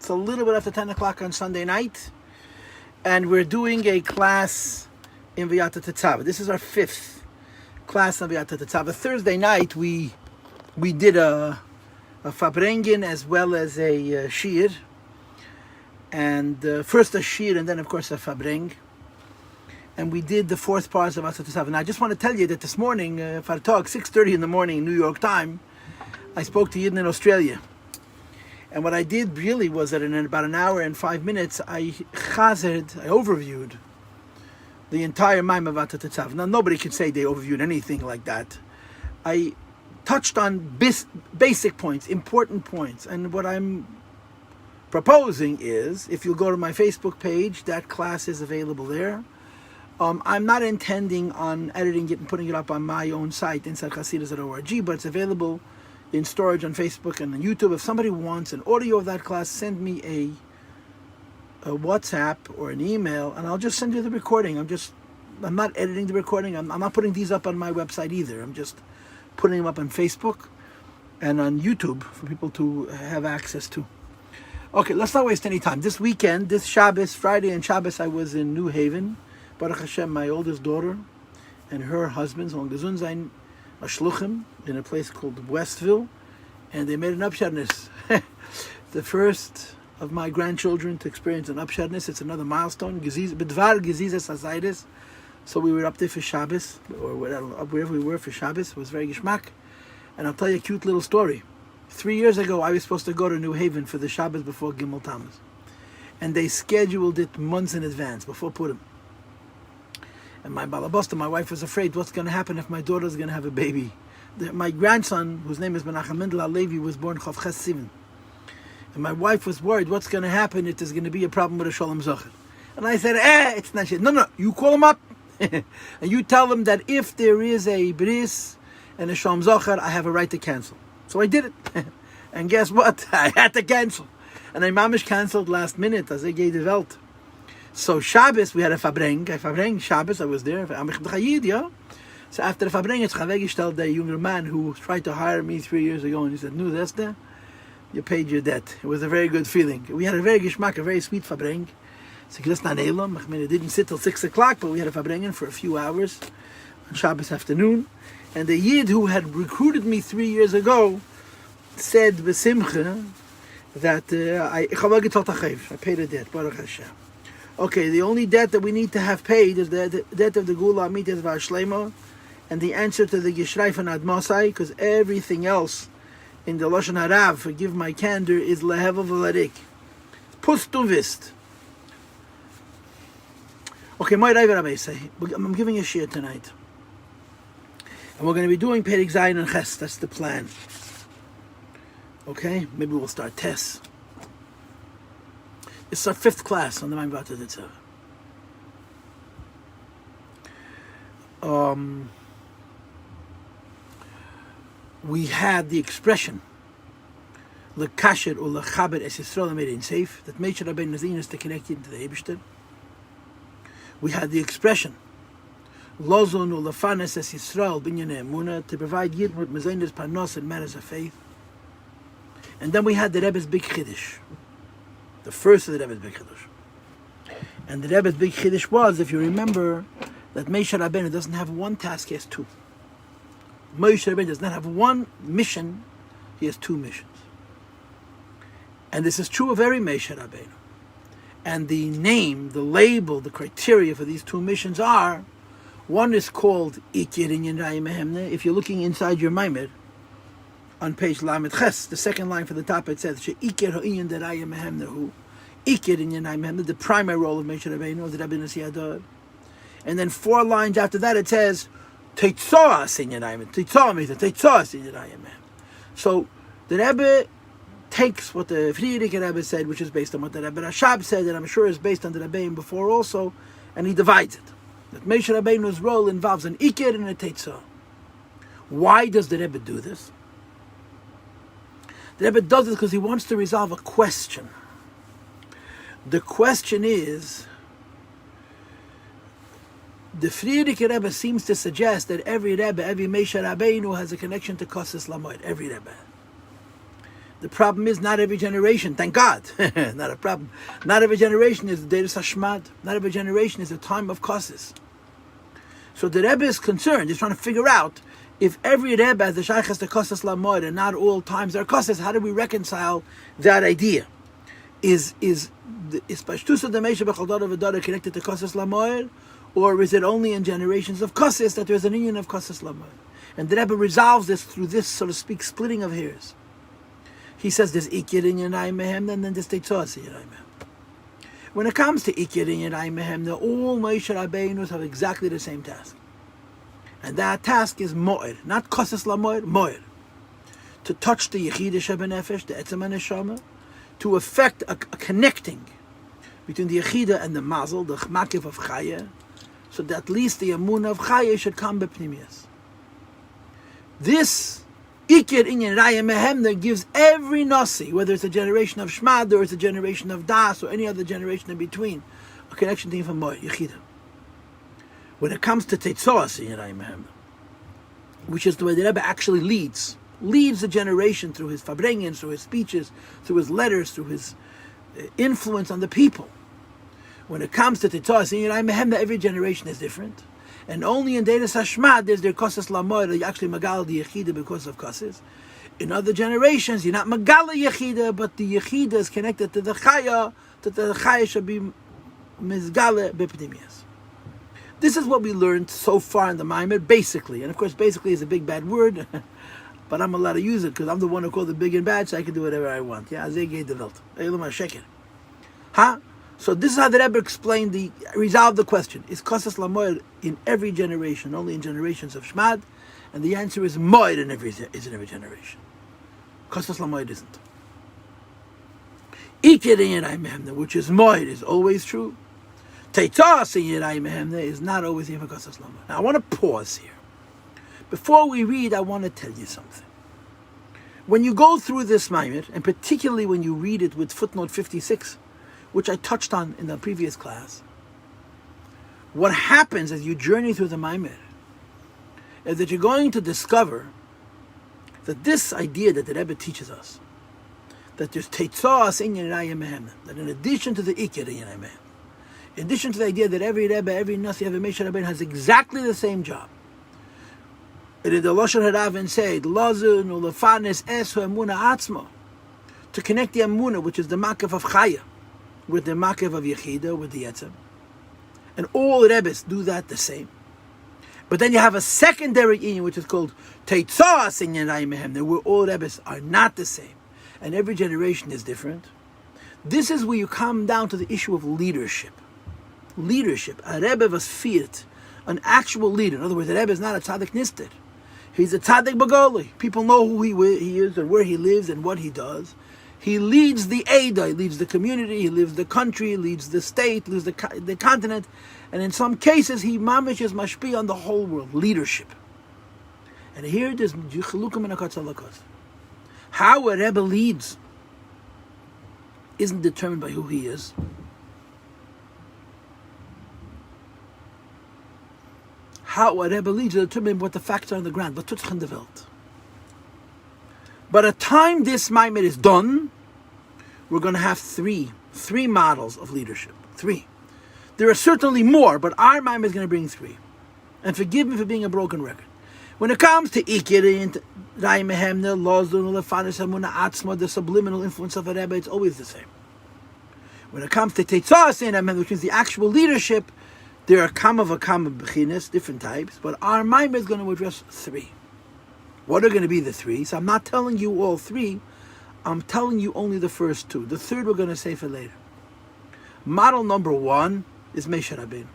It's a little bit after 10 o'clock on Sunday night. And we're doing a class in V'yata Tetzaveh. This is our 5th class in V'yata Tetzaveh. Thursday night, we did a Fabrengen as well as a Shir. And first a Shir and then, of course, a Fabreng. And we did the 4th part of V'yata Tetzaveh. Now, I just want to tell you that this morning, Fartog, 6:30 in the morning, New York time, I spoke to Yidden in Australia. And what I did really was that in about an hour and 5 minutes, I overviewed the entire Maim of V'yata Tetzaveh. Now, nobody can say they overviewed anything like that. I touched on basic points, important points. And what I'm proposing is, if you go to my Facebook page, that class is available there. I'm not intending on editing it and putting it up on my own site, inside Chasidus.org, but it's available in storage on Facebook and on YouTube. If somebody wants an audio of that class, send me a WhatsApp or an email, and I'll just send you the recording. I'm not editing the recording. I'm not putting these up on my website either. I'm just putting them up on Facebook and on YouTube for people to have access to. Okay, let's not waste any time. This weekend, this Shabbos, Friday and Shabbos, I was in New Haven. Baruch Hashem, my oldest daughter and her husband, so gesund sein, a shluchim in a place called Westville, and they made an upshadness. The first of my grandchildren to experience an upshadness. It's another milestone. B'dvar gezizas hazaydes. So we were up there for Shabbos, or wherever we were for Shabbos. It was very geschmack. And I'll tell you a cute little story. 3 years ago, I was supposed to go to New Haven for the Shabbos before Gimel Tammuz, and they scheduled it months in advance, before Purim. And my balabosta, my wife, was afraid, what's going to happen if my daughter's going to have a baby? My grandson, whose name is Menachem Mendel Alevi, was born Chav Ches Sivan. And my wife was worried, what's going to happen if there's going to be a problem with a Shalom Zocher? And I said, it's not shit. No, you call him up. And you tell them that if there is a bris and a Shalom Zocher, I have a right to cancel. So I did it. And guess what? I had to cancel. And I mamish canceled last minute, as I gave the Welt. So Shabbos, we had a Fabreng Shabbos, I was there. So after the Fabreng, it's Chavegishtel, the younger man who tried to hire me 3 years ago, and he said, "Nu, that's there. You paid your debt." It was a very good feeling. We had a very geschmack, a very sweet Fabreng. So it didn't sit till 6 o'clock, but we had a Fabrengen for a few hours on Shabbos afternoon. And the Yid who had recruited me 3 years ago said, B'simcha, that I paid a debt, Baruch Hashem. Okay, the only debt that we need to have paid is the debt of the Gula Amitis V'Ashlema, and the answer to the Gishreif and Admasai, because everything else in the Lashon Harav, forgive my candor, is Leheva V'Larik. Pustuvist. Okay, my Rabbi say, I'm giving a shir tonight. And we're going to be doing Perek Zayin and Ches, that's the plan. Okay, maybe we'll start Tes. It's our 5th class on the Maim V'yata Tetzaveh. We had the expression L'kasher or L'chaber es Yisrael Amerein Seif, that Moshe Rabbeinu Nazin is to connect you to the Eibishter. We had the expression Lozon or L'fanes es Yisrael Binyan Emunah, to provide Yid with Mezainis Parnos and matters of faith. And then we had the Rebbe's Big Chiddush, the first of the Rebbe's Big Chiddush. And the Rebbe's Big Chiddush was, if you remember, that Moshe Rabbeinu doesn't have one task, he has 2. Moshe Rabbeinu does not have one mission, he has 2 missions. And this is true of every Moshe Rabbeinu. And the name, the label, the criteria for these 2 missions are, one is called Ikir Inyan Raya Mehemne. If you're looking inside your Maimer, on page Lamed Ches, the second line from the top, it says, Ikir Ha'inyan Raya Mehemne Hu. Ikir Inyan Raya Mehemne, the primary role of Moshe Rabbeinu, the Rabbeinu Siyador. And then 4 lines after that, it says, Teitzoah Inyan Raya Mehemne. Teitzoah means Teitzoah Inyan Raya Mehemne. So the Rebbe takes what the Friedrich Rebbe said, which is based on what the Rebbe Rashab said, and I'm sure is based on the Rebbeim before also, and he divides it. That Moshe Rabbeinu's role involves an Ikir and a Teitzoah. Why does the Rebbe do this? The Rebbe does it because he wants to resolve a question. The question is, the Friedrich Rebbe seems to suggest that every Rebbe, every Moshe Rabbeinu has a connection to Kosses Lamoid, every Rebbe. The problem is not every generation, thank God, not a problem. Not every generation is the Deiris Hashmad. Not every generation is a time of Kosses. So the Rebbe is concerned, he's trying to figure out if every Rebbe has the Shaykhs to Kosses Lamoid and not all times there are Kosses, how do we reconcile that idea? Is Pashtusa the Mesha Bechaldada V'Dada connected to Kosses Lamoid, or is it only in generations of Kosses that there's an union of Kosses Lamoid? And the Rebbe resolves this through this, so to speak, splitting of hairs. He says there's Ikir in Yanai Mehem, and then there's Teitzos in Yanai Mehem. When it comes to Ikir in Yanai Mehem, all Moshe Rabbeinus have exactly the same task. And that task is Mo'er, not Kosses Lamo'er, Mo'er. To touch the Yechida Shebenefesh, the Etzem HaNeshama, to effect a connecting between the Yechida and the Mazel, the Chmakiv of Chaya, so that at least the Amun of Chaya should come B'pnimius. This Ikir Inyan Raya Mehemna gives every Nasi, whether it's a generation of Shmad or it's a generation of Das or any other generation in between, a connection to him Mo'er, Yechida. When it comes to Teitzoas Inyan Raya Mehemna, which is the way the Rebbe actually leads the generation through his Fabrengen, through his speeches, through his letters, through his influence on the people. When it comes to Teitzoas Inyan Raya Mehemna, every generation is different. And only in Deiris Hashmad there's their Kosses Lamoid, you actually Magal the Yechida because of Kosses. In other generations, you're not Magal Yechida, but the Yechida is connected to the Chaya, that the Chaya should be Mizgale B'Pnimius. This is what we learned so far in the Maimed, basically. And of course, basically is a big bad word, but I'm allowed to use it because I'm the one who called it big and bad, so I can do whatever I want. Yeah, Azegei de Welt. Eilum HaSheker. Huh? So this is how the Rebbe explained resolved the question. Is Kosses Lamoid in every generation, only in generations of Shmad? And the answer is Moed in every generation. Kosses Lamoid isn't. Ikir in Yerai Mehemna, which is Moed, is always true. Teitzos in Yerai Mehemna is not always even Kosses Lamoid. Now I want to pause here. Before we read, I want to tell you something. When you go through this Maimed, and particularly when you read it with footnote 56, which I touched on in the previous class, what happens as you journey through the Maimed is that you're going to discover that this idea that the Rebbe teaches us, that there's Teitzos in Yerayim Mehem, that in addition to the Ikir in Yerayim Mehem, in addition to the idea that every Rebbe, every Nasi, every Meshach Rabbein has exactly the same job, it is the Lashon Harav said, Lazun ulefanes esu emuna atzma, to connect the Emuna, which is the Makav of Chaya, with the Makav of Yechida, with the Yetzem. And all Rebbes do that the same. But then you have a secondary union, which is called Teitzos in Yerayim Mehem, where all Rebbes are not the same. And every generation is different. This is where you come down to the issue of leadership. Leadership. A Rebbe was fiert, an actual leader. In other words, the Rebbe is not a tzaddik nister. He's a tzaddik bagoli. People know who he is and where he lives and what he does. He leads the Eidah, he leads the community, he leads the country, he leads the state, leads the continent, and in some cases he mamish is mashpi on the whole world, leadership. And here there's Yichalukim and Akatzalakos. How a Rebbe leads isn't determined by who he is. How a Rebbe leads is determined by what the facts are on the ground, but tutschen de Welt. By the time this Maimed is done, we're going to have three models of leadership. Three. There are certainly more, but our Maimed is going to bring three. And forgive me for being a broken record. When it comes to Ikir and Raya Mehemna, Lozun, Lefanis Hamuna Atzma, the subliminal influence of a Rebbe, it's always the same. When it comes to Teitzos in Mehemna, which is the actual leadership, there are kama bechinas, different types, but our Maimed is going to address three. What are going to be the three? So I'm not telling you all three. I'm telling you only the first two. The third we're going to say for later. Model number one is Moshe Rabbeinu.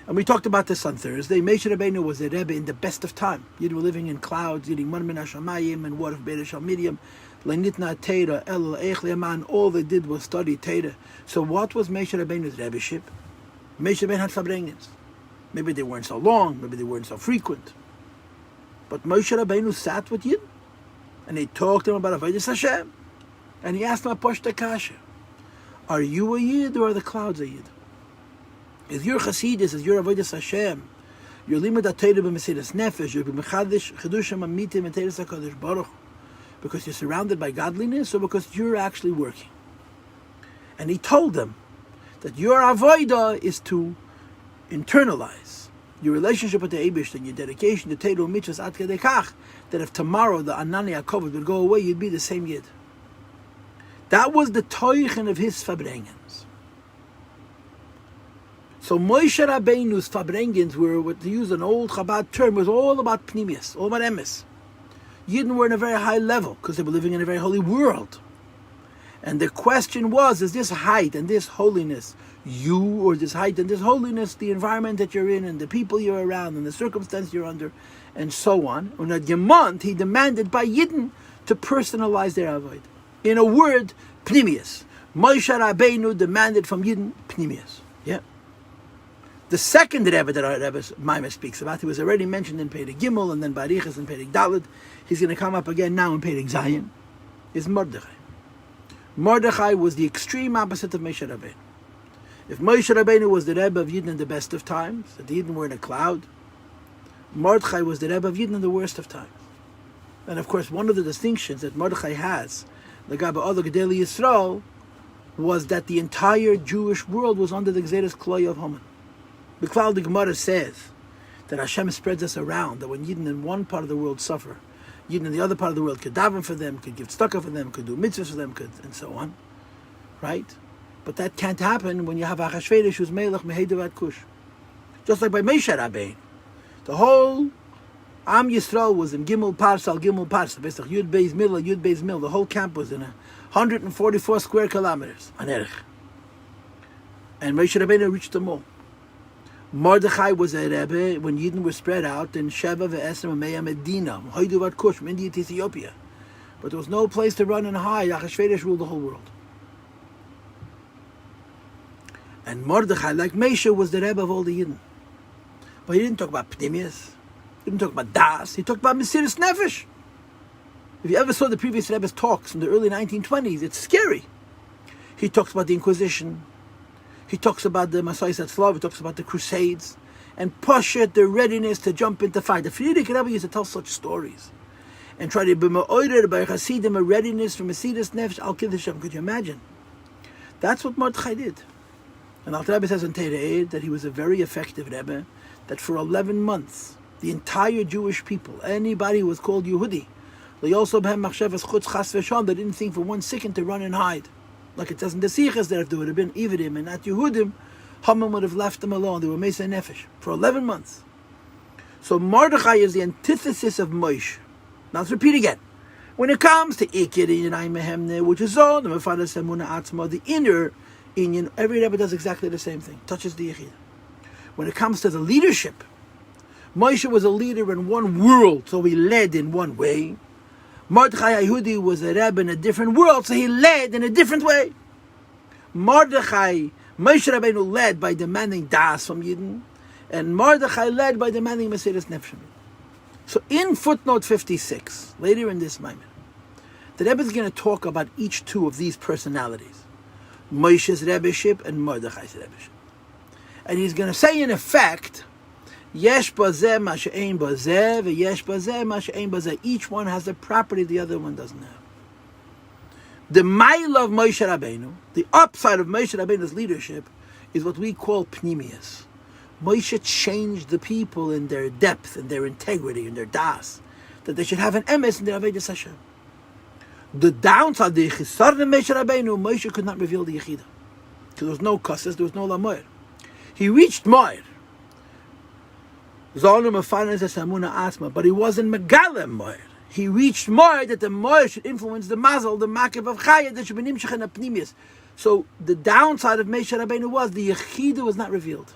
And we talked about this on Thursday. Moshe Rabbeinu was a Rebbe in the best of time. You were living in clouds, eating man min hashamayim and water of Be'er Shal Miriam. Lenitna Teira, El Eich Le'aman. All they did was study Teira. So what was Moshe Rabbeinu's Rebbeship? Moshe Rabbeinu had Fabrengens. Maybe they weren't so long. Maybe they weren't so frequent. But Moshe Rabbeinu sat with Yid, and he talked to him about Avodas Hashem, and he asked him a Pashta Kasha. Are you a Yid or are the clouds a Yid? Is your Chassidus, is your Avodas Hashem, your Limud HaTorah b'Mesiras Nefesh, your b'Mechadish Chedushim Amitim and Teres HaKadosh Baruch, Because you're surrounded by godliness, or because you're actually working? And he told them that your avodah is to internalize your relationship with the Eibush and your dedication to Teru Mitzvahs Ad Kedei Kach, that if tomorrow the Anani HaKovod would go away, you'd be the same Yid. That was the toichen of his Fabrengens. So Moshe Rabbeinu's Fabrengens were, to use an old Chabad term, was all about Pnimius, all about Emes. Yidden were in a very high level because they were living in a very holy world. And the question was, is this height and this holiness you, or this height and this holiness the environment that you're in and the people you're around and the circumstance you're under and so on? And at Yemont, he demanded by Yidden to personalize their avoid. In a word, Pnimius. Moshe Rabbeinu demanded from Yidden Pnimius. Yeah. The second Rebbe that our Rebbe Maimon speaks about, he was already mentioned in Perek Gimel and then Barichas and Perek Dalet. He's going to come up again now in Perek Zayin, is Mordechai. Mordechai was the extreme opposite of Moshe Rabbeinu. If Moshe Rabbeinu was the Rebbe of Yidden in the best of times, that the Yidden were in a cloud, Mordechai was the Rebbe of Yidden in the worst of times. And of course, one of the distinctions that Mordechai has, the Gaba Ola Gedeli Yisrael, was that the entire Jewish world was under the Gzeres Kloy of Haman. The Klal the Gemara says that Hashem spreads us around, that when Yidden in one part of the world suffer, Yidden in the other part of the world could daven for them, could give tzedakah for them, could do mitzvahs for them, and so on. Right? But that can't happen when you have Achashverosh who's Melech Mehedavat Kush. Just like by Moshe Rabbeinu. The whole Am Yisrael was in Gimel Parsal, basically Yud Beis Mil, Yud Beis Mil. The whole camp was in 144 square kilometers on Erech. And Moshe Rabbeinu reached them all. Mordechai was a Rebbe when Yidden were spread out in Sheva ve'Esrim Meya Medina, Hoiduvat Kush, from India to Ethiopia. But there was no place to run and hide. Achashverosh ruled the whole world. And Mordechai, like Moshe, was the Rebbe of all the Yidden. But he didn't talk about Pnimius. He didn't talk about Das. He talked about Mesiras Nefesh. If you ever saw the previous Rebbe's talks from the early 1920s, it's scary. He talks about the Inquisition. He talks about the Masayis Atzlav. He talks about the Crusades. And Poshet, the readiness to jump into fight. The Frierdiker Rebbe used to tell such stories. And try to be ma'oider by Hasidim, a readiness for Mesiras Nefesh, Al Kiddushim. Could you imagine? That's what Mordechai did. And Alter Rebbe says in Tereid that he was a very effective Rebbe, that for 11 months, the entire Jewish people, anybody who was called Yehudi, they didn't think for 1 second to run and hide. Like it says in the Sichas, that if there would have been Ividim and not Yehudim, Haman would have left them alone. They were Mesa Nefesh for 11 months. So Mordechai is the antithesis of Moshe. Now let's repeat again. When it comes to Ikir Inyan Mehemne, which is all the Mefadas Emuna Atzma, the inner Inyan, every Rebbe does exactly the same thing, touches the Yechid. When it comes to the leadership, Moshe was a leader in one world, so he led in one way. Mordechai Yehudi was a Rebbe in a different world, so he led in a different way. Moshe Rabbeinu led by demanding Das from Yidden, and Mordechai led by demanding Mesiras Nefesh from Yidden. So in footnote 56, later in this moment, the Rebbe is going to talk about each two of these personalities, Moshe's Rebbeship and Mordechai's Rebbeship. And he's going to say, in effect, Yesh bazeh ma she'ein bazeh, ve'yesh bazeh ma she'ein bazeh. Each one has a property the other one doesn't have. The mile of Moshe Rabbeinu, the upside of Moshe Rabbeinu's leadership, is what we call Pnimius. Moshe changed the people in their depth, in their integrity, in their das, that they should have an emes in their Avodas Hashem. The downside, the chisar of Moshe Rabbeinu, Moshe could not reveal the Yechidah. Because there was no kasses, there was no lamoyer. He reached Moir. But he wasn't Megalem Moir. He reached Moir that the Moir should influence the Mazel, the Makiv of Chayah, that should be Nimshach and Apnimius. So the downside of Moshe Rabbeinu was the Yechidah was not revealed.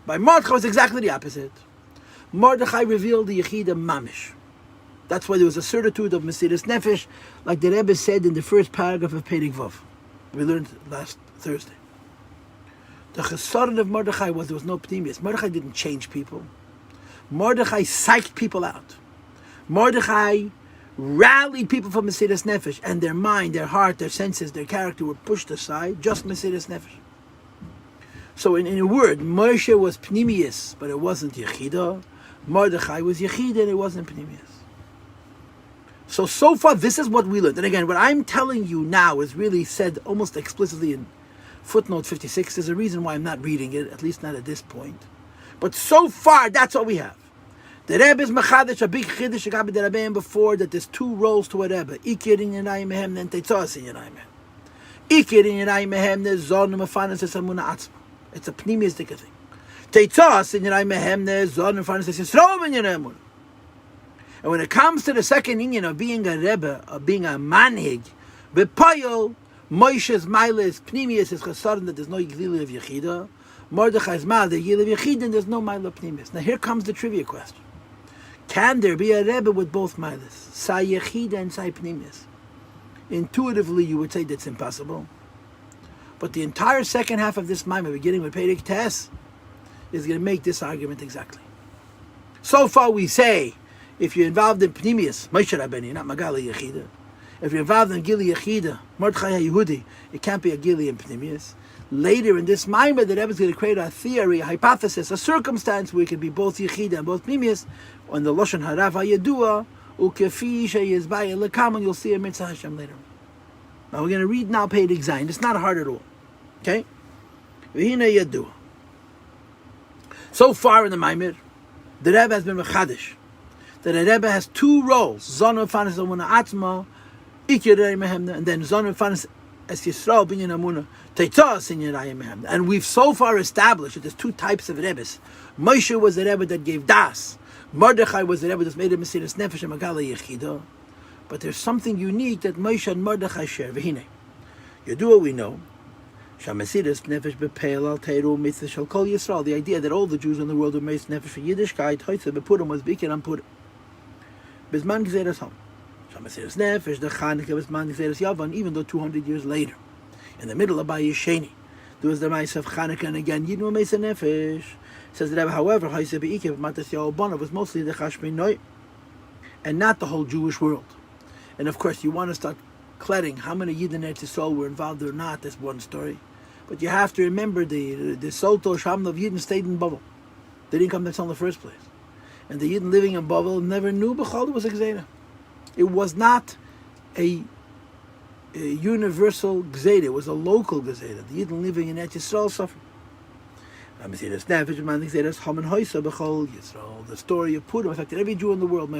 By Mordechai was exactly the opposite. Mordechai revealed the Yechidah Mamish. That's why there was a certitude of Mesiras Nefesh, like the Rebbe said in the first paragraph of Perek Vav. We learned last Thursday. The chesaron of Mordechai was there was no pnimius. Mordechai didn't change people. Mordechai psyched people out. Mordechai rallied people from Mesiras Nefesh, and their mind, their heart, their senses, their character were pushed aside, just Mesiras Nefesh. So in a word, Moshe was pnimius, but it wasn't Yechidah. Mordechai was Yechidah, and it wasn't pnimius. So far, this is what we learned. And again, what I'm telling you now is really said almost explicitly in footnote 56. There's a reason why I'm not reading it, at least not at this point. But so far, that's all we have. The Rebbe is machadish, a big chiddush agabi the Rebbeim before, that there's two roles to a Rebbe. Ikir in Yenai Mehem, then Teitzos in Yenai Mehem. Ikir in Yenai Mehem, there's Zon Mefanas Esamuna Atzma. It's a pneumistic thing. Teitzos in Yenai Mehem, there's Zon Mefanas Esisrom in Yenai Mehem. And when it comes to the second union of being a Rebbe, of being a manhig, B'payol, Moshe's Miles, Pneumius is chassaron that there's no Yigdili of Yechida. Mordechai's Mal, the Yigdili of Yechida, and there's no Mile of Pneumius. Now here comes the trivia question. Can there be a Rebbe with both Miles, Sai Yechida and Sai Pneumius? Intuitively, you would say that's impossible. But the entire second half of this Maimah, beginning with Perek Tes, is going to make this argument exactly. So far we say, if you're involved in Pneumius, Moshe Rabbeinu, not Magali Yechida. If you're involved in Gili Yechida, Mordechai HaYehudi, it can't be a Gili and Pneumius. Later in this Maimah, the Rebbe is going to create a theory, a hypothesis, a circumstance where it can be both Yechida and both Pneumius. On the Lashon Harav HaYedua, Ukefi Sheyizbaya Lekam, you'll see a Mitzvah Hashem later. Now we're going to read now Perek Zayin. It's not hard at all. Okay? V'hina Yedua. So far in the Maimah, the Rebbe has been mechadish that the Rebbe has two roles: Zon Mefanas Amuna Atzma, Ikir Mehemna, and then Zon Mefanas Es Yisrael Binyan Amuna Teitzos in Yerayim Mehemna. And we've so far established that there's two types of Rebbes. Moshe was the Rebbe that gave das. Mordechai was the Rebbe that made a Mesiras Nefesh and Magala Yechida. But there's something unique that Moshe and Mordechai share. V'hine, you do what we know. Shamesiras Nefesh bepeil al Teiru Mitzvah Shal Kol Yisrael. The idea that all the Jews in the world were made Nefesh for Yiddishkeit, Hoitze bepurim was bikin and purim. Bisman Gzeres Ham. Shamesiras Nefesh the Chanukah Bisman Gzeres Yavan. Even though 200 years later, in the middle of Bayis Sheni, there was the Ma'aseh of Chanukah, and again Yidnu Ma'aseh Nefesh. Says the Rebbe, however, Hoitze beikev Matas Yaobana was mostly the Chashminoi, and not the whole Jewish world. And of course, you want to start clearing how many Yidden Eretz Yisrael were involved or not. That's one story. But you have to remember the Soto Shamna of Yidden stayed in Babel. They didn't come to Tzal in the first place. And the Yidden living in Babel never knew B'chol was a Gzeira. It was not a universal Gzeira. It was a local Gzeira. The Yidden living in Eretz Yisrael suffered. The story of Purim affected every Jew in the world.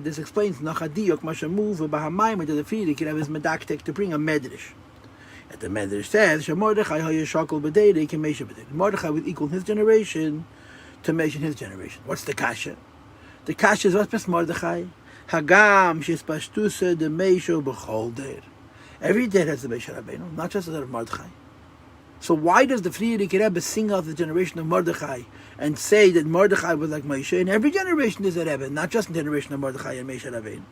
This explains to the Friedrich his medactic to bring a medrash. And the medrash says Mordechai would equal his generation to mention his generation. What's the kasha? The kasha is what's Mordechai Hagam Shispashtusa the Meisho B'chol. Every day has the Moshe Rabbeinu, not just that of Mordechai. So why does the Friedrich Rebbe sing out the generation of Mordechai and say that Mordechai was like Moshe? In every generation is a Rebbe, not just in the generation of Mordechai and Moshe Rabbeinu.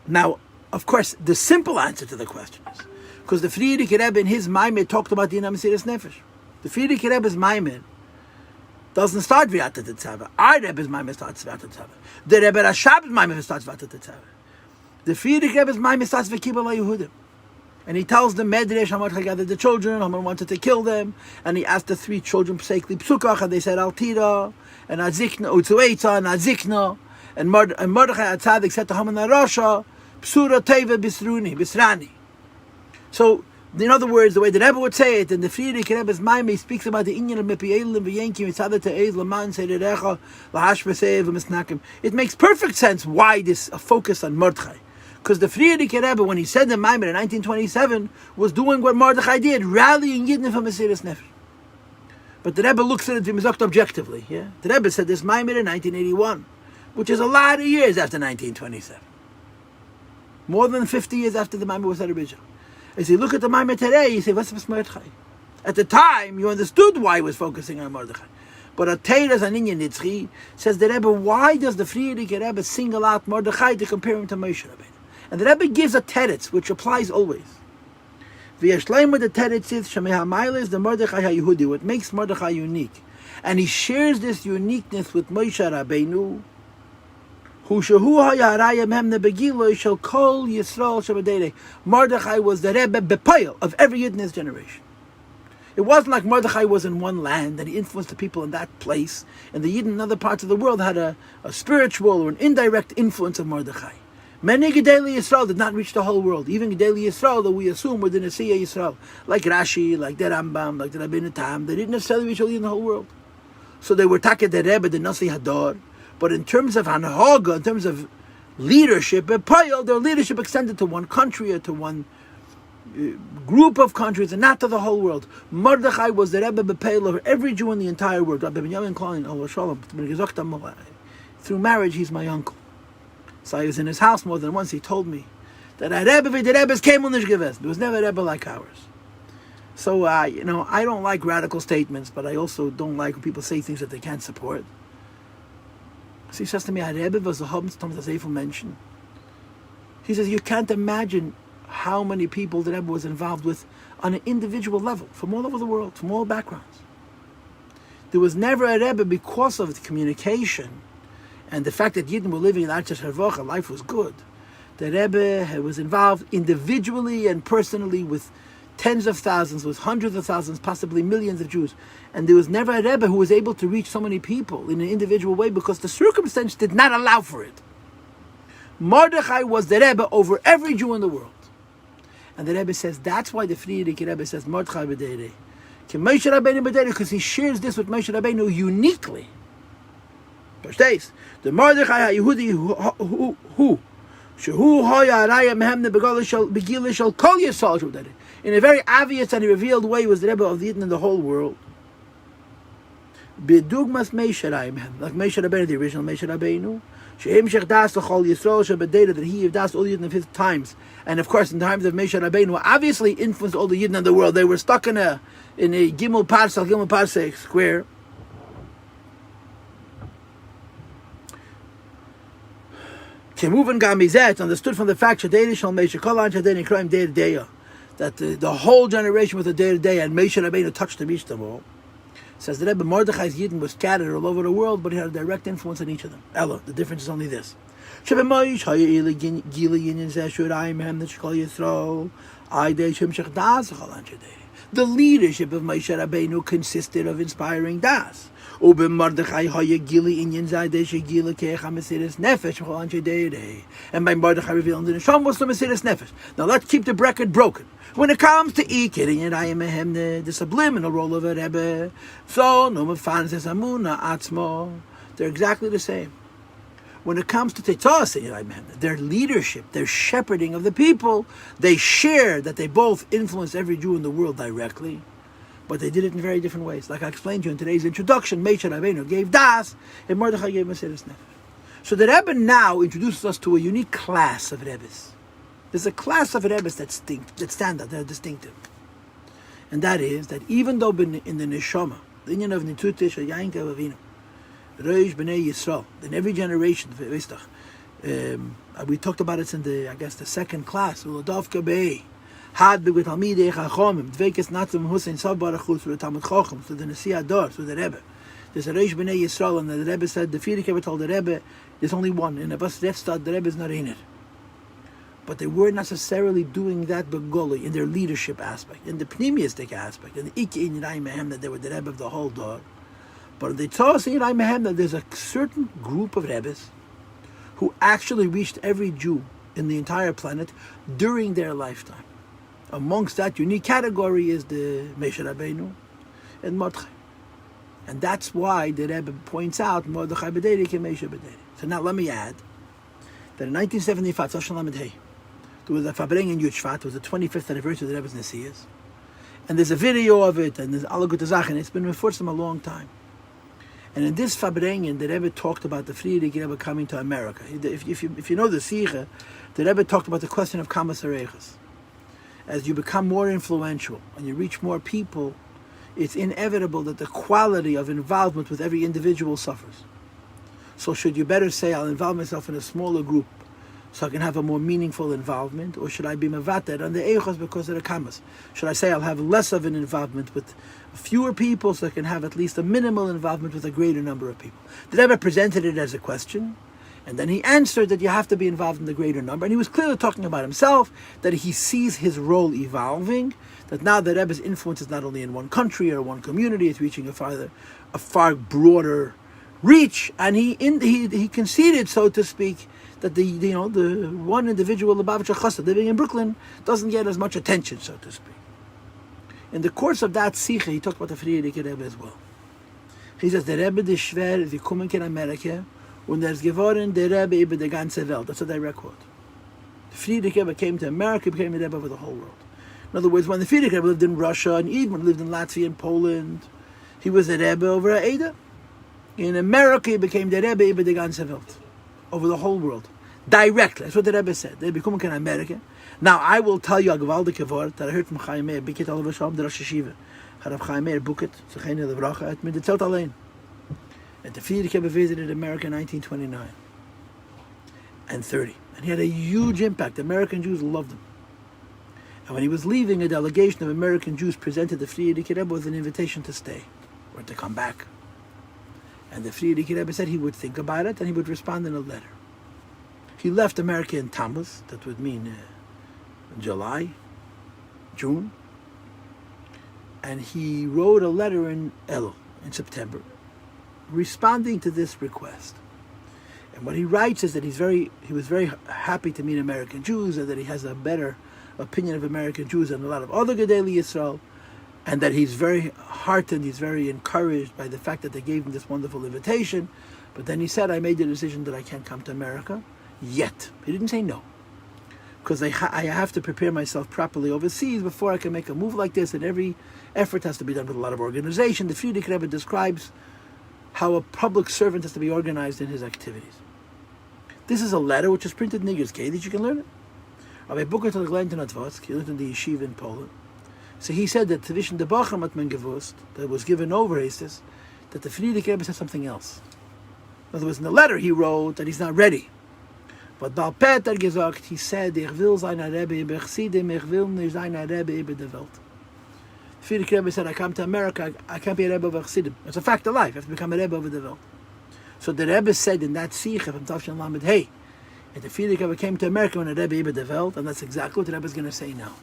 Now, of course, the simple answer to the question is because the Friedrich Rebbe in his Maimed talked about the Dinah Mesiras Nefesh. The Friedrich Rebbe's Maimed doesn't start V'yata Tetzaveh. Our Rebbe's Maimed starts V'yata Tetzaveh. The Rebbe Rashab's Maimed starts V'yata Tetzaveh. The Friedrich Rebbe's Maimed starts V'kibel HaYehudim. And he tells the Medrash how much he gathered the children, how much wanted to kill them, and he asked the three children Pseikli Psukach, and they said Altira, and Azikna, Utzueitza, and Azikna, and Mordechai Atzadik said to Haman Arasha, Psura Teva Bisrani. So, in other words, the way the Rebbe would say it, and the Friedrich Rebbe's Maimah speaks about the Inyan of Mepielim v'Yenkim Yitzada Te'ez Laman Seirerecha Lahash V'Seiv V'Misnakim. It makes perfect sense why this focus on Mordechai. Because the Friedrich Rebbe, when he said the Maimah in 1927, was doing what Mordechai did, rallying Yidden for Mesiras Nefesh. But the Rebbe looks at it v'mizakt objectively. Yeah? The Rebbe said this Maimah in 1981, which is a lot of years after 1927. More than 50 years after the Maimah was said originally. As you look at the Maimah today, you say, what's Mordechai? At the time, you understood why he was focusing on Mordechai. But a Teiras Aninyan Nitzchi says the Rebbe, why does the Friedrich Rebbe single out Mordechai to compare him to Moshe Rabbeinu? And the Rebbe gives a teretz, which applies always. V'yashleim with the teretz is Shemeha is the Mordechai HaYehudi, what makes Mordechai unique. And he shares this uniqueness with Moshe Rabbeinu, who shehu ha'yarayim hem nebegiloi shel kol Yisrael shabadere. Mordechai was the Rebbe Bepoil of every Yid in his generation. It wasn't like Mordechai was in one land and he influenced the people in that place, and the Yidden in other parts of the world had a spiritual or an indirect influence of Mordechai. Many Gedali Yisrael did not reach the whole world. Even Gedali Yisrael that we assume were the Nesiya Yisrael, like Rashi, like the Rambam, like the Rabbeinu Tam, they didn't necessarily reach all in the whole world. So they were Taka the Rebbe, the Nasi Hadar. But in terms of Hanhaga, in terms of leadership, their leadership extended to one country or to one group of countries and not to the whole world. Mordechai was the Rebbe B'Peil over every Jew in the entire world. Rabbi Binyamin Klein, through marriage, he's my uncle. So I was in his house more than once. He told me that a Rebbe with the Rebbe's came on There was never a Rebbe like ours. So, I don't like radical statements, but I also don't like when people say things that they can't support. So he says to me, a Rebbe was a Hobbs, Thomas Eifel mentioned. He says, you can't imagine how many people the Rebbe was involved with on an individual level, from all over the world, from all backgrounds. There was never a Rebbe because of the communication and the fact that Yidden were living in Arches Harvocha, life was good. The Rebbe was involved individually and personally with tens of thousands, with hundreds of thousands, possibly millions of Jews. And there was never a Rebbe who was able to reach so many people in an individual way because the circumstance did not allow for it. Mordechai was the Rebbe over every Jew in the world. And the Rebbe says, that's why the Friedrich Rebbe says, Mordechai b'deirei. Because he shares this with Moshe Rabbeinu uniquely. Verstehst? The Mordechai HaYehudi who Shehu Hoya Araya Mehemne Begila Shal Kol Yisrael Shudere. In a very obvious and revealed way, was the Rebbe of the Yidden in the whole world. B'dugmas Moshe Rabbeinu, like Moshe Rabbeinu, the original Moshe Rabbeinu. Shehem Shech Das L'Chol Yisrael Shebedera, that he das all the Yidden of his times, and of course in the times of Moshe Rabbeinu, obviously influenced all the Yidden in the world. They were stuck in a Gimel Parsec square. It's understood from the fact that the whole generation was a day to day, and Moshe Rabbeinu touched to reach them all. Says the Rebbe, Mordechai's Yidden was scattered all over the world, but he had a direct influence on each of them. Ella, the difference is only this. The leadership of Moshe Rabbeinu consisted of inspiring Das. And by Mordechai revealing the Neshama was the Mesiras Nefesh. Now let's keep the bracket broken. When it comes to the subliminal role of a Rebbe, so they're exactly the same. When it comes to their leadership, their shepherding of the people, they share that they both influence every Jew in the world directly, but they did it in very different ways. Like I explained to you in today's introduction, Moshe Rabbeinu gave Das, and Mordechai gave Mesiras Nefesh. So the Rebbe now introduces us to a unique class of Rebbes. There's a class of Rebbes that stand out, they're distinctive. And that is that even though in the Neshama, the Inyan of Nitutish, Yainka Avinu, Reish B'nai Yisrael, in every generation, we talked about it in the second class, Uladavka B'ei, Had B'gwit Talmidei Chachomim, Dveikes Natzim Hussein Sabbarachus, through the Talmud Chacham, through the Nesiya Adar, through the Rebbe. There's a Reish B'nai Yisrael, and the Rebbe said, the Friedrich ever told the Rebbe, there's only one, and Abbas Refstad, the Rebbe is not in it. But they weren't necessarily doing that begoli in their leadership aspect, in the pneumistic aspect, in the Ikke in Yirayim Mehem, that they were the Rebbe of the whole dog. But they taught us in Yirayim Mehem that there's a certain group of Rebbes who actually reached every Jew in the entire planet during their lifetime. Amongst that unique category is the Moshe Rabbeinu and Mordechai. And that's why the Rebbe points out Mordechai b'deirei and Moshe b'deirei. So now let me add that in 1975, Tosh Lamed Hey, there was a Fabring in Yud Shvat. It was the 25th anniversary of the Rebbe's Nesiyas. And there's a video of it, and there's alle gute Sachen. It's been before some a long time. And in this Fabringen, the Rebbe talked about the Friedrich Rebbe coming to America. If you know the Sikha, the Rebbe talked about the question of Kamas Hareichas. As you become more influential and you reach more people, it's inevitable that the quality of involvement with every individual suffers. So should you better say, I'll involve myself in a smaller group so I can have a more meaningful involvement, or should I be mevater on the eichos because of the kamas? Should I say I'll have less of an involvement with fewer people so I can have at least a minimal involvement with a greater number of people? The Rebbe presented it as a question, And then he answered that you have to be involved in the greater number. And he was clearly talking about himself, that he sees his role evolving, that now the Rebbe's influence is not only in one country or one community, it's reaching a far broader reach. And he conceded, so to speak, that the one individual, the Lubavitcher Chassid living in Brooklyn, doesn't get as much attention, so to speak. In the course of that Sikha, he talked about the Friedrich Rebbe as well. He says, the Rebbe is schwer, wie kommen in Amerika, und ist geworden der Rebbe über die ganze Welt. That's a direct quote. The Friedrich Rebbe came to America, became the Rebbe over the whole world. In other words, when the Friedrich Rebbe lived in Russia, and Edmund lived in Latvia and Poland, he was the Rebbe over Ada. In America, he became the Rebbe über die ganze Welt, over the whole world. Directly. That's what the Rebbe said. They become in America. Now, I will tell you a gewaltige word that I heard from Chaim Meir, Biket Alav Shalom, the Rosh Hashiva. Rav Chaim Meir Buket, Zechene Levracha, at mir erzählt allein. And the Friedrich Rebbe visited America in 1929 and 30. And he had a huge impact. American Jews loved him. And when he was leaving, a delegation of American Jews presented the Friedrich Rebbe with an invitation to stay or to come back. And the Friedrich Rebbe said he would think about it and he would respond in a letter. He left America in Tammuz, that would mean July, June. And he wrote a letter in Elul, in September, responding to this request. And what he writes is that he was very happy to meet American Jews, and that he has a better opinion of American Jews than a lot of other Gedolei Yisrael, and that he's very heartened, he's very encouraged by the fact that they gave him this wonderful invitation. But then he said, I made the decision that I can't come to America yet. He didn't say no, because I have to prepare myself properly overseas before I can make a move like this, and every effort has to be done with a lot of organization. The Friedrich Rebbe describes how a public servant has to be organized in his activities. This is a letter which is printed in Igros Kedish. You can learn it. Rabbi Paltiel learned in Atvatsk, he learned in the yeshiva in Poland. So he said that Tvishn de Bacham hat man gewusst, that was given over, he says, that the Friedrich Rebbe said something else. In other words, in the letter he wrote that he's not ready. But Baal Pet hat gesagt, he said, ich will sein Rebbe über Chassidim, ich will nicht sein Rebbe über die Welt. Friedrich Rebbe said, I come to America, I can't be a Rebbe over Chassidim. It's a fact of life, I have to become a Rebbe over the Welt. So the Rebbe said in that Sikha from Tavshin Lamed, hey, if the Friedrich Rebbe came to America when a Rebbe über the Welt, and that's exactly what the Rebbe is going to say now.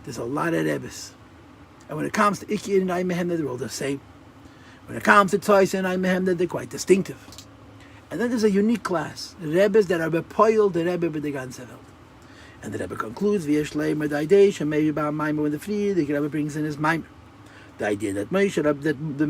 There's a lot of Rebbes. And when it comes to Ikir and Aymehem, they're all the same. When it comes to Tzois and Aymehem, they're quite distinctive. And then there's a unique class, the Rebbes that are bepoiled, the Rebbe with the ganze Welt. And the Rebbe concludes, V'yesh leimer daideish, and maybe about Maimer when the Friedrich Rebbe brings in his Maimer. The idea that Moshe,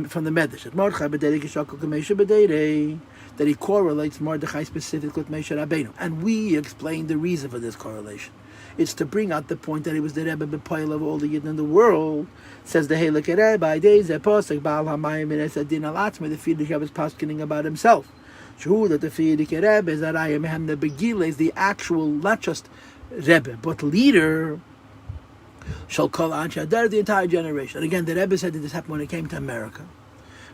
from the Medrash, that Mordechai b'derei k'shakol k'Moshe b'derei, that he correlates Mordechai specifically with Moshe Rabbeinu. And we explain the reason for this correlation. It's to bring out the point that he was the Rebbe b'poil of all the Yidden in the world. Says the Heilige Rebbe, Aidei zeh posek Baal HaMayim and Esadin al-Atzma, the Friedrich Rebbe is poskening about himself. Shhu, that the Friedrich Rebbe is that I am him, the Begile is the actual, not just Rebbe, but leader, shall call Anshe Adar, the entire generation. And again, the Rebbe said that this happened when it came to America.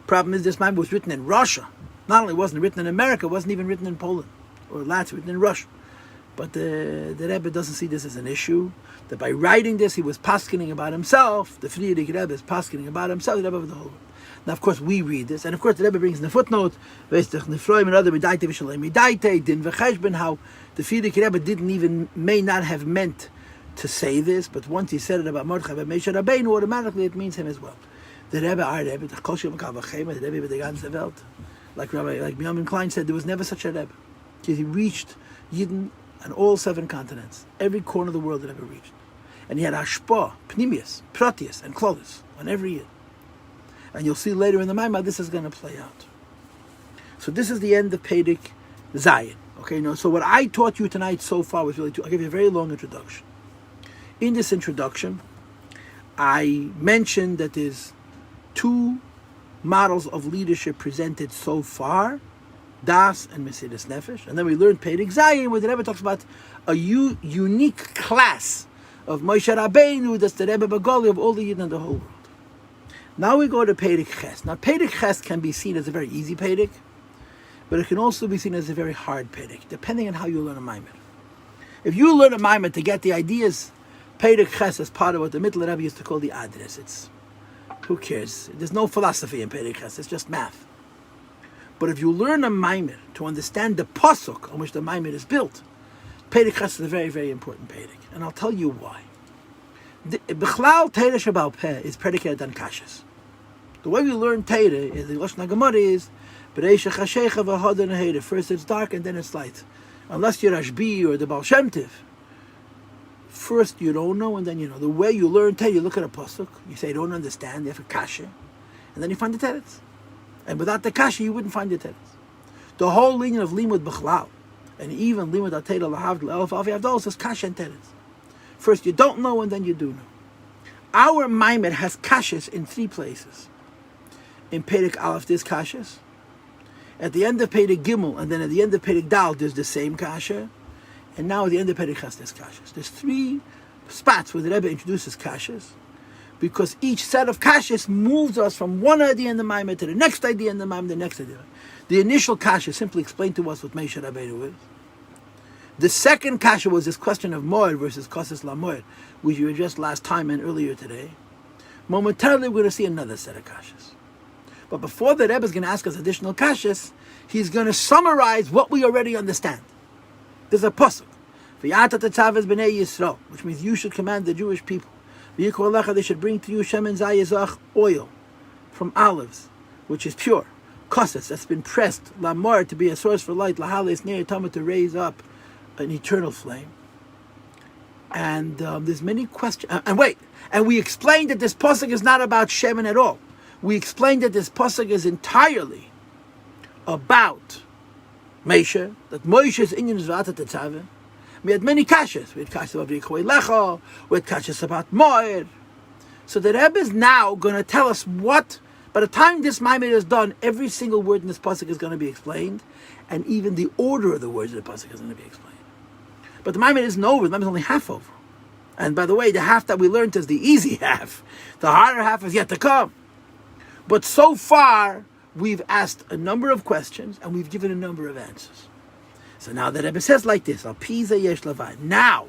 Problem is, this man was written in Russia. Not only wasn't written in America, it wasn't even written in Poland or Latvia, written in Russia. But the Rebbe doesn't see this as an issue. That by writing this, he was paskening about himself. The Friedrich Rebbe is paskening about himself, the Rebbe of the whole world. Now, of course, we read this, and of course, the Rebbe brings in the footnote, how the Friedrich Rebbe may not have meant to say this, but once he said it about Mordechai and Moshe Rabbeinu, automatically it means him as well. The Rebbe, our Rebbe, the Rebbe with the ganze Welt, like Benjamin Klein said, there was never such a Rebbe. He reached Yidden on all 7 continents, every corner of the world that ever reached. And he had Hashpah, Pnimius, Protius, and Klolus on every Yid. And you'll see later in the Maimah, this is going to play out. So this is the end of Perek Zayin. Okay, now, so what I taught you tonight so far was really, I'll give you a very long introduction. In this introduction, I mentioned that there's 2 models of leadership presented so far, Das and Mesiras Nefesh. And then we learned Perek Zayin, where the Rebbe talks about a unique class of Moshe Rabbeinu, that's the Rebbe Bagoli of all the Yidden in the whole world. Now we go to Perek Ches. Now Perek Ches can be seen as a very easy Perek, but it can also be seen as a very hard Perek, depending on how you learn a Maimer. If you learn a Maimer to get the ideas, Perek Ches is part of what the Mittler Rebbe used to call the Adres. Who cares? There's no philosophy in Perek Ches, it's just math. But if you learn a maimer to understand the pasuk on which the maimer is built, perek Ches is a very, very important perek. And I'll tell you why. Bichlal Teira Shabal Peh is predicated on kashas. The way we learn Teira is the Lashon HaGemara is B'reisha Chashecha V'Hada Neheda. First it's dark and then it's light. Unless you're Rashbi or the Baal Shem Tov, first you don't know and then you know. The way you learn Teira, you look at a pasuk, you say you don't understand, you have a kasha, and then you find the teretz. And without the kasha, you wouldn't find the teretz. The whole lineage of Limud B'chlal, and even Limud HaTeira L'Havdil Elef Alfi Avdol says kasha and teretz. First you don't know and then you do know. Our Maimed has kashas in 3 places. In Perek Aleph there's kashas. At the end of Perek Gimel and then at the end of Perek Dal there's the same kasha. And now at the end of Perek Ches there's kashas. There's 3 spots where the Rebbe introduces kashas, because each set of kashas moves us from one idea in the Maimed to the next idea in the Maimed, the next idea. The initial kasha simply explained to us what Moshe Rabbeinu is. The second kasha was this question of moed versus kosses lamoed, which you addressed last time and earlier today. Momentarily, we're going to see another set of kashas. But before the Rebbe is going to ask us additional kashas, he's going to summarize what we already understand. There's a pasuk, "V'yata tetzaves b'nei Yisrael," which means you should command the Jewish people. V'yikol lecha, they should bring to you shemen zayizach, oil from olives, which is pure. Kosses, that's been pressed, lamor, to be a source for light, lahales near tama, to raise up an eternal flame. And there's many questions. And we explained that this pasuk is not about shemen at all. We explained that this pasuk is entirely about Moshe, that Moshe's inyan is v'ata tetzaveh. We had many kashas. We had kashas about Yikoi Lecha, we had kashas about Moed. So the Rebbe is now going to tell us what, by the time this Maimed is done, every single word in this pasuk is going to be explained, and even the order of the words of the pasuk is going to be explained. But the Maimed isn't over, the Maimed is only half over. And by the way, the half that we learned is the easy half. The harder half is yet to come. But so far, we've asked a number of questions, and we've given a number of answers. So now the Rebbe says like this, Al Piza Yesh Lavai. Now,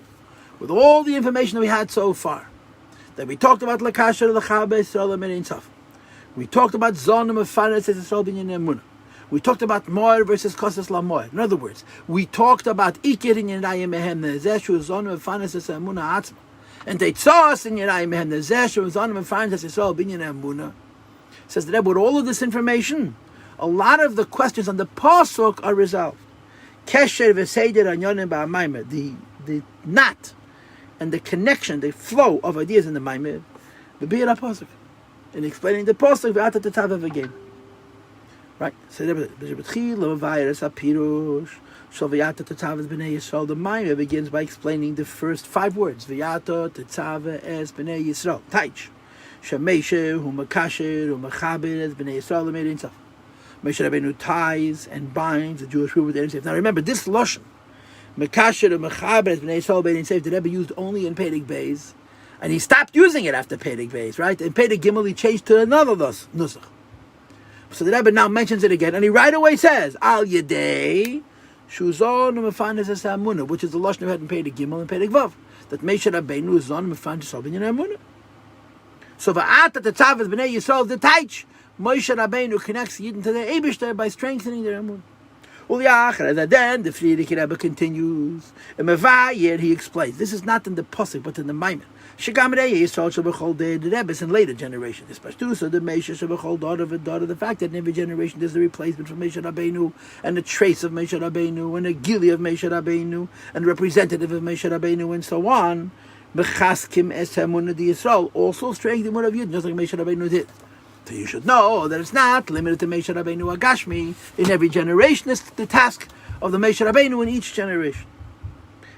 with all the information that we had so far, that we talked about Lakasha, Lachabe, Yisrael, Merin Tzaf. We talked about Zonim of Fares, Yisrael, Binyan, Emunah. We talked about Moed versus Kosses LaMoed. In other words, we talked about Ikir in Yerayim Mehem, Nezeshu, Zonim, Fanes, Emunah, Atzma. And they saw us in Yerayim Mehem, Nezeshu, Zonim, Fanes, Yisrael, Binyan, Emunah. Says the Rebbe, with all of this information, a lot of the questions on the Pasuk are resolved. Kesher v'seider anyonim ba'amaymed, the knot and the connection, the flow of ideas in the Maimed, the B'ir HaPasuk. In explaining the Pasuk, v'ata tetavev again. Right? So the Maimed begins by explaining the first 5 words. V'yata tetzave es b'nei Yisrael. Taich. Shemeshe hu makasher hu mechaber es b'nei Yisrael l'meir insaf. Moshe Rabbeinu ties and binds the Jewish people with Ein Sof. Now remember, this lashon, Mekasher and Mechaber, has been Ein Sof, Ein Sof, the Rebbe used only in Perek Beis, and he stopped using it after Perek Beis, right? In Perek Gimel, he changed to another nusach. So the Rebbe now mentions it again, and he right away says, Al Yedei Shuzon Mefanes Es Hamunah, which is the lashon we had in Perek Gimel and Perek Vav, that Moshe Rabbeinu is Zon Mefanes Es Hamunah. So Va'ata Tetzav es Bnei Yisrael the Taich. Moshe Rabbeinu connects Yidden to the Eibishter by strengthening their emun. Then the Frierdiker Rebbe continues. In Mevayir, he explains. This is not in the Pasuk, but in the Maimed. Shegam Rei Yisrael shall bechol the Rebbe's in later generation. This Pashtus, the Moshe shall bechol daughter. The fact that in every generation there's a replacement for Moshe Rabbeinu, and a trace of Moshe Rabbeinu, and a gili of Moshe Rabbeinu, and a representative of Moshe Rabbeinu, and so on. Bechaskim es hamunah di Yisrael, also strengthening the emun of Yidden, just like Moshe Rabbeinu did. So you should know that it's not limited to Moshe Rabbeinu Agashmi. In every generation, it's the task of the Moshe Rabbeinu in each generation.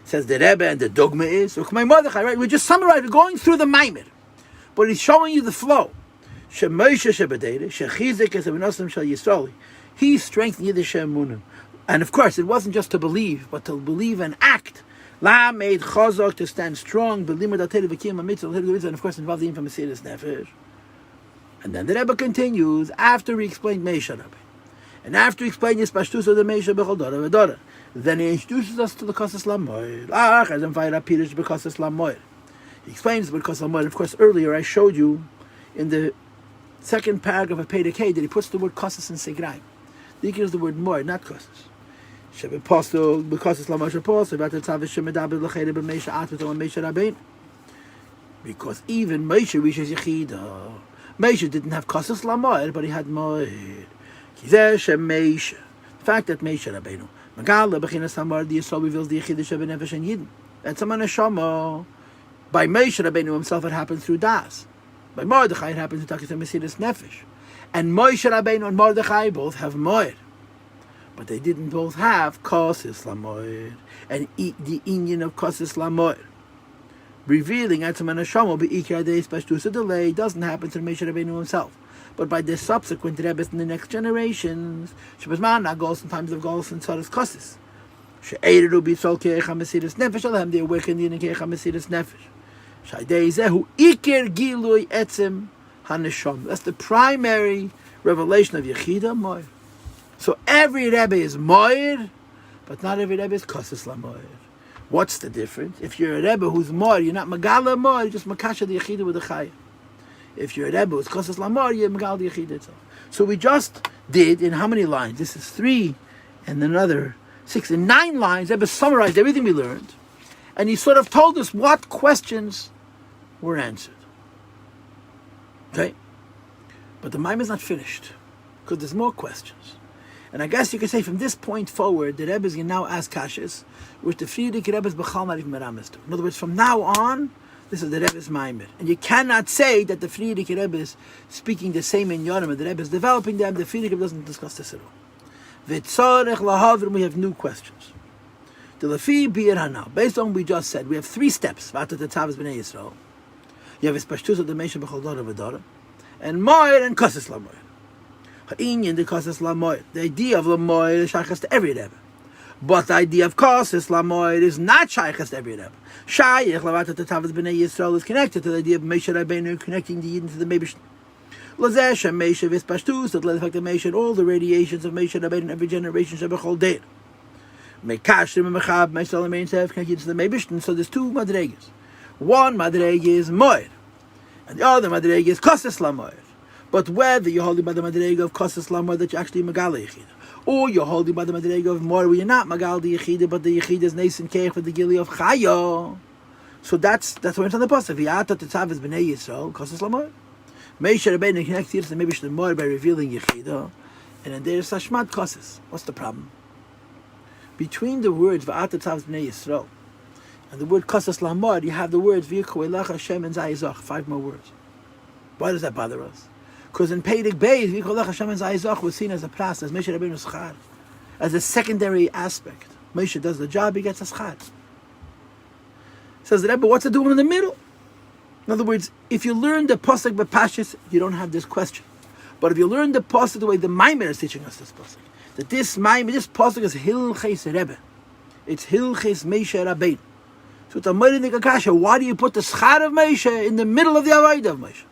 Says the Rebbe, and the dogma is, right? We're just summarizing, we're going through the Maimed, but he's showing you the flow. He strengthened Yiddish emunah. And of course, it wasn't just to believe, but to believe and act. La made chazak, to stand strong, and of course involved the infamous Mesiras Nefesh. And then the Rebbe continues, after he explained Moshe Rabbeinu, and after he explained his Pashtus of the Moshe Bechol Dora V'Dora, then he introduces us to the Kosses Lamoed. He explains the Kosses Lamoed. Of course, earlier I showed you in the second paragraph of Perek Hey that he puts the word Kosses in Segraim. The ikir is the word moed, not kosses. Shebe postel, because it's lamasha postel, but it's havish shemedabed l'chayre b'meisha atmet on Meisha Rabbeinu. Because even Meisha reaches Yechida. Meisha didn't have kosses lamoed, but he had moed. Kizeh shemeisha. The fact that Meisha Rabbeinu Magala b'chinas hamar the Yisrael reveals the Yechida shebe nefesh and Yidden. That's a neshama. By Meisha Rabbeinu himself, it happened through Das. By Mordechai, it happened through Takis and Mesidas Nefesh. And Moshe Rabbeinu and Mordechai both have moed, but they didn't both have kosses lamoed. And the Indian of kosses lamoed, revealing Atzma Neshama be'ikar deis pashtus, a delay doesn't happen to Moshe Rabbeinu himself, but by the subsequent Rebbes in the next generations. Shebazman goes in times of goals and tzaras kosses. She'eredu b'Yisrael ke'echa Mesidas Nefesh alahem, they awakened in ke'echa Mesidas Nefesh. Shaydei zehu ikir gilui etzem hanesham. That's the primary revelation of Yechida moed. So every Rebbe is moed, but not every Rebbe is kosses lamoed. What's the difference? If you're a Rebbe who's moed, you're not magala moed, you're just makasha the Yechida with the chaya. If you're a Rebbe who's kosses lamoed, you're magala the Yechida itself. So we just did, in how many lines? This is 3 and another 6 and 9 lines. Rebbe summarized everything we learned, and he sort of told us what questions were answered. Okay? But the Maimon is not finished, because there's more questions. And I guess you could say from this point forward, the Rebbe is going to now ask kashas, which the Frierdiker Rebbe is b'chal not even meramis to. In other words, from now on, this is the Rebbe's Maimon. And you cannot say that the Frierdiker Rebbe is speaking the same in Yonim, and the Rebbe is developing them. The Frierdiker Rebbe doesn't discuss this at all. V'tzorech lahavrim, we have new questions. The Lefi bir hanal, based on what we just said, we have 3 steps. V'atat tetzav es b'nei Yisrael. You have Ispashtus of the Meisha b'chol dora v'dora, and moed and kosses lamoed. Ha'inyan the kosses lamoed. The idea of lamoed is shaychas to every Rebbe, but the idea of kosses lamoed is not shaychas to every Rebbe. Shayich l'vatat tetzav es b'nei Yisrael is connected to the idea of Meisha Rabbeinu connecting the Yidden to the Meibishn. L'zeh Meisha v'Ispashtus, that let the Meisha, all the radiations of Meisha Rabbeinu in every generation sheb'chol deir. Mekashrim and mechab Meisha Rabbeinu have connected to the Meibishn. So there's 2 madregas. One madrega is moed, and the other madrega is kosses lamoed. But whether you're holding by the madrega of kosses lamoed that you're actually magala yechida, or you're holding by the madrega of moed where you're not magala the yechida, but the yechida is neisen keich with the gili of chayo. So that's what it's on the pasuk. V'yata tetzav es b'nei Yisrael kosses lamoed. Meisha Rabbeinu connects here to the Meibishn moed by revealing yechida, and then there's hashmat kosses. What's the problem? Between the words v'yata tetzav es b'nei Yisrael and the word kosses lamoed, you have the words v'yikhu elach Hashem and zayizach, 5 more words. Why does that bother us? Because in Perek Beis, v'yikhu elach Hashem and zayizach was seen as a pras, as Meisha Rabbeinu schar, as a secondary aspect. Meisha does the job, he gets a schar. Says the Rebbe, what's it doing in the middle? In other words, if you learn the pasuk b'pashis, you don't have this question. But if you learn the pasuk the way the Maimon is teaching us this pasuk, that this pasuk is hilches Rebbe, it's hilches Meisha Rabbeinu. So the Kasha, why do you put the schar of Meisha in the middle of the avodah of Meisha?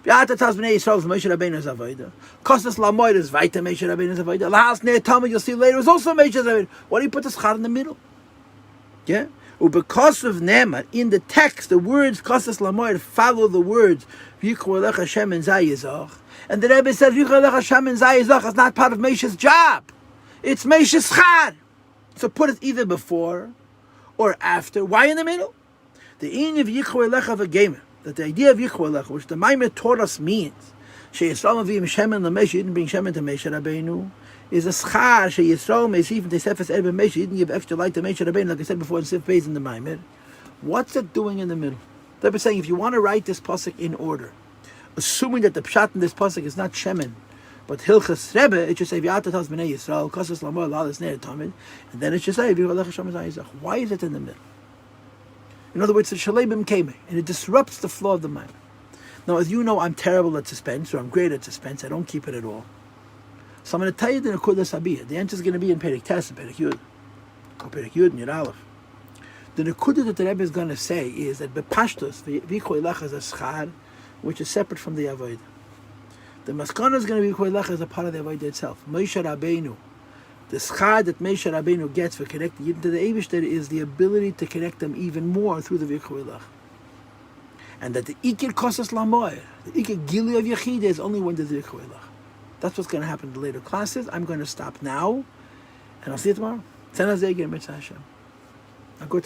V'yata taz b'nei Yisrael, Meisha Rabbeinu is avodah. Kosses lamoed is weiter Meisha Rabbeinu is avodah. Last near Talmud, you'll see later, is also Meisha avodah. Why do you put the schar in the middle? Yeah? Because of Ne'emar, in the text, the words kosses lamoed follow the words v'yikhu elech Hashem and zayizach. And the Rebbe said v'yikhu elech Hashem and zayizach is not part of Meisha's job. It's Meisha's schar. So put it either before or after. Why in the middle? The in of Yichur Elecha v'Gemer, that the idea of Yichur Elecha, which the Maimon taught us means, Sheyisrael Mavim Shemen LaMeisha, didn't bring Shemen to Meisha Rabbeinu, is a schar, Sheyisrael Meisif and Tesefes Erbe Meisha, didn't give extra light to Meisha Rabbeinu, like I said before in Sif Beis in the Maimon. What's it doing in the middle? They're saying, if you want to write this pasuk in order, assuming that the pshat in this pasuk is not Shemen, but Hilchas Rebbe, it should say V'yata taz b'nei Yisrael kosses lamoed lalas ner tamid, and then it should say V'yikhu elech Hashem zayizach. Why is it in the middle? In other words, it's shalebim keme, and it disrupts the flow of the mind. Now, as you know, I'm terrible at suspense, or I'm great at suspense. I don't keep it at all. So I'm going to tell you the Nekuda Sabiyah. The answer is going to be in Perek Tes and Perek Yud, or Perek Yud and Yud Aleph. The Nekuda that the Rebbe is going to say is that Bepashtus V'yikhu elech is a schar, which is separate from the avodah. The maskana is going to be koilach as a part of the avodah itself. Meisha Rabbeinu, the schar that Meisha Rabbeinu gets for connecting Yidden to the Eibishter is the ability to connect them even more through the v'koilach. And that the ikir kosses lamoed, the ikir gili of yechida is only when there's v'koilach. That's what's going to happen in the later classes. I'm going to stop now, and I'll see you tomorrow. I'll go to